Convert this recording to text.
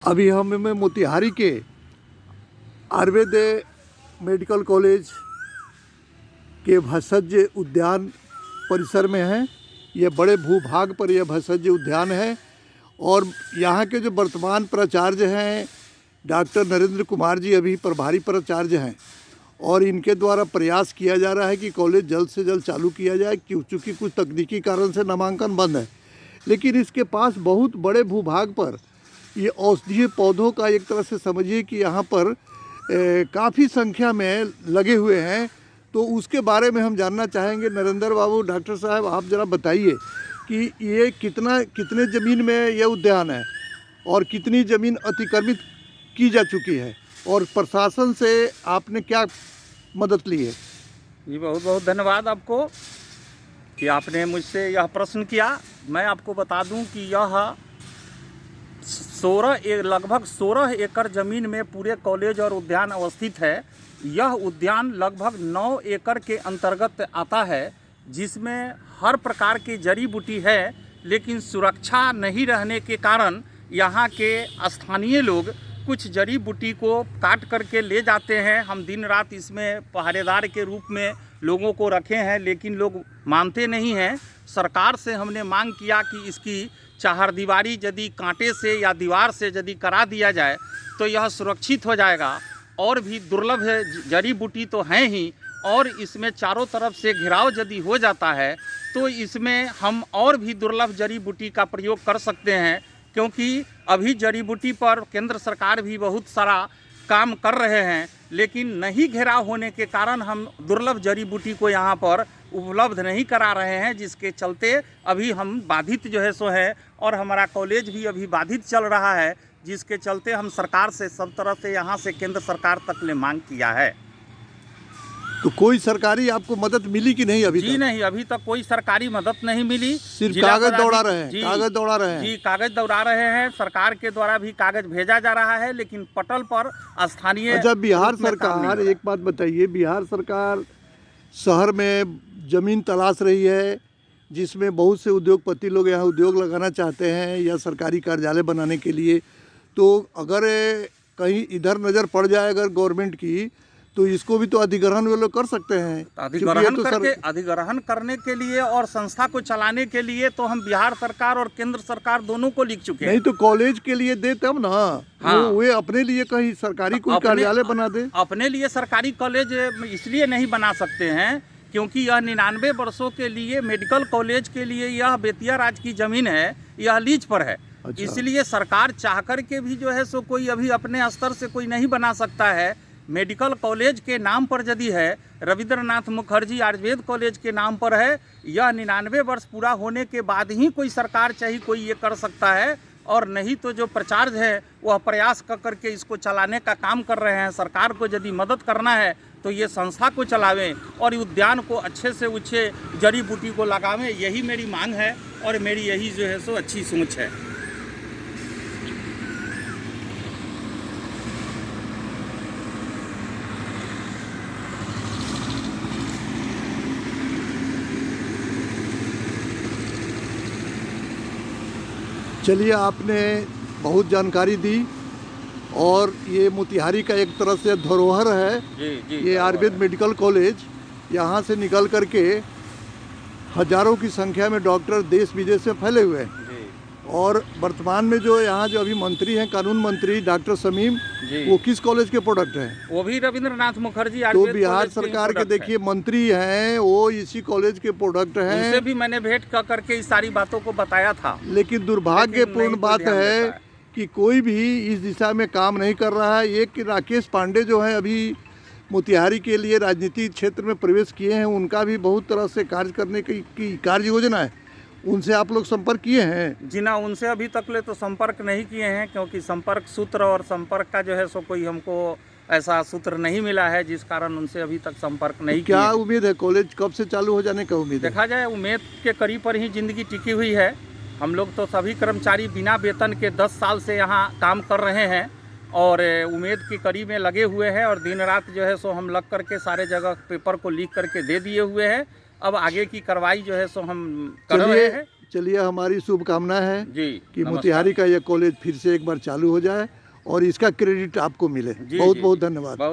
अभी हम मोतिहारी के आयुर्वेद मेडिकल कॉलेज के भैसज उद्यान परिसर में हैं। यह बड़े भूभाग पर यह भैसज उद्यान है और यहाँ के जो वर्तमान प्राचार्य हैं डॉक्टर नरेंद्र कुमार जी अभी प्रभारी प्राचार्य हैं और इनके द्वारा प्रयास किया जा रहा है कि कॉलेज जल्द से जल्द चालू किया जाए, क्योंकि कुछ तकनीकी कारण से नामांकन बंद है। लेकिन इसके पास बहुत बड़े भूभाग पर ये औषधीय पौधों का एक तरह से समझिए कि यहाँ पर काफ़ी संख्या में लगे हुए हैं। तो उसके बारे में हम जानना चाहेंगे। नरेंद्र बाबू, डॉक्टर साहब, आप ज़रा बताइए कि ये कितने ज़मीन में यह उद्यान है और कितनी ज़मीन अतिक्रमित की जा चुकी है और प्रशासन से आपने क्या मदद ली है। जी, बहुत बहुत धन्यवाद आपको कि आपने मुझसे यह प्रश्न किया। मैं आपको बता दूं कि यह लगभग 16 एकड़ ज़मीन में पूरे कॉलेज और उद्यान अवस्थित है। यह उद्यान लगभग 9 एकड़ के अंतर्गत आता है, जिसमें हर प्रकार की जड़ी बूटी है, लेकिन सुरक्षा नहीं रहने के कारण यहाँ के स्थानीय लोग कुछ जड़ी बूटी को काट करके ले जाते हैं। हम दिन रात इसमें पहरेदार के रूप में लोगों को रखे हैं, लेकिन लोग मानते नहीं हैं। सरकार से हमने मांग किया कि इसकी चारदीवारी यदि कांटे से या दीवार से यदि करा दिया जाए तो यह सुरक्षित हो जाएगा। और भी दुर्लभ है जड़ी बूटी तो हैं ही, और इसमें चारों तरफ से घिराव यदि हो जाता है तो इसमें हम और भी दुर्लभ जड़ी बूटी का प्रयोग कर सकते हैं, क्योंकि अभी जड़ी बूटी पर केंद्र सरकार भी बहुत सारा काम कर रहे हैं, लेकिन नहीं घेराव होने के कारण हम दुर्लभ जड़ी बूटी को यहाँ पर उपलब्ध नहीं करा रहे हैं, जिसके चलते अभी हम बाधित जो है सो है और हमारा कॉलेज भी अभी बाधित चल रहा है, जिसके चलते हम सरकार से सब तरह से यहाँ से केंद्र सरकार तक ले मांग किया है। तो कोई सरकारी आपको मदद मिली कि नहीं अभी जी तक? नहीं, अभी तक कोई सरकारी मदद नहीं मिली। सिर्फ कागज दौड़ा रहे हैं। जी, कागज दौड़ा रहे हैं। जी, कागज दौड़ा रहे हैं। सरकार के द्वारा भी कागज भेजा जा रहा है, लेकिन पटल पर स्थानीय। अच्छा, बिहार सरकार, एक बात बताइए, बिहार सरकार शहर में ज़मीन तलाश रही है, जिसमें बहुत से उद्योगपति लोग यहाँ उद्योग लगाना चाहते हैं या सरकारी कार्यालय बनाने के लिए। तो अगर कहीं इधर नज़र पड़ जाए अगर गवर्नमेंट की, तो इसको भी तो अधिग्रहण वे लोग कर सकते हैं। अधिग्रहण करने के लिए और संस्था को चलाने के लिए तो हम बिहार सरकार और केंद्र सरकार दोनों को लिख चुके हैं। नहीं तो कॉलेज के लिए दे तब ना। हाँ। वे अपने लिए कहीं सरकारी कोई कार्यालय बना दे। अपने लिए सरकारी कॉलेज इसलिए नहीं बना सकते हैं क्योंकि यह 99 वर्षों के लिए मेडिकल कॉलेज के लिए यह बेतिया राज्य की जमीन है, यह लीज पर है। अच्छा। इसलिए सरकार चाह कर के भी जो है सो कोई अभी अपने स्तर से कोई नहीं बना सकता है। मेडिकल कॉलेज के नाम पर यदि है, रविंद्रनाथ मुखर्जी आयुर्वेद कॉलेज के नाम पर है, यह 99 वर्ष पूरा होने के बाद ही कोई सरकार चाहे कोई ये कर सकता है, और नहीं तो जो प्राचार्य है वह प्रयास कर करके इसको चलाने का काम कर रहे हैं। सरकार को यदि मदद करना है तो ये संस्था को चलावें और उद्यान को अच्छे से अच्छे जड़ी बूटी को लगावें। यही मेरी मांग है और मेरी यही जो है सो अच्छी सोच है। चलिए, आपने बहुत जानकारी दी और ये मोतिहारी का एक तरह से धरोहर है। जी, ये आयुर्वेद मेडिकल कॉलेज, यहाँ से निकल करके हजारों की संख्या में डॉक्टर देश विदेश में फैले हुए हैं। और वर्तमान में जो यहाँ जो अभी मंत्री हैं, कानून मंत्री डॉक्टर शमीम, वो किस कॉलेज के प्रोडक्ट हैं? वो भी रविंद्रनाथ मुखर्जी। तो बिहार सरकार के देखिए मंत्री हैं, वो इसी कॉलेज के प्रोडक्ट हैं। उनसे भी मैंने भेंट कर करके इस सारी बातों को बताया था। लेकिन दुर्भाग्यपूर्ण बात है कि कोई भी इस दिशा में काम नहीं कर रहा है। एक राकेश पांडे जो है अभी मोतिहारी के लिए राजनीतिक क्षेत्र में प्रवेश किए हैं, उनका भी बहुत तरह से कार्य करने की कार्य योजना है। उनसे आप लोग संपर्क किए हैं? जी ना, उनसे अभी तक ले तो संपर्क नहीं किए हैं, क्योंकि संपर्क सूत्र और संपर्क का जो है सो कोई हमको ऐसा सूत्र नहीं मिला है, जिस कारण उनसे अभी तक संपर्क नहीं किया। क्या उम्मीद है कॉलेज कब से चालू हो जाने का उम्मीद है? देखा जाए, उम्मीद के करीब पर ही जिंदगी टिकी हुई है। हम लोग तो सभी कर्मचारी बिना वेतन के 10 साल से यहाँ काम कर रहे हैं और उम्मीद के करीब में लगे हुए हैं, और दिन रात जो है सो हम लग करके सारे जगह पेपर को लिख करके दे दिए हुए हैं। अब आगे की कार्रवाई जो है सो हम कर रहे हैं। चलिए, हमारी शुभकामना है जी कि नमस्कार। मोतिहारी का यह कॉलेज फिर से एक बार चालू हो जाए और इसका क्रेडिट आपको मिले। जी, बहुत जी, बहुत जी। धन्यवाद।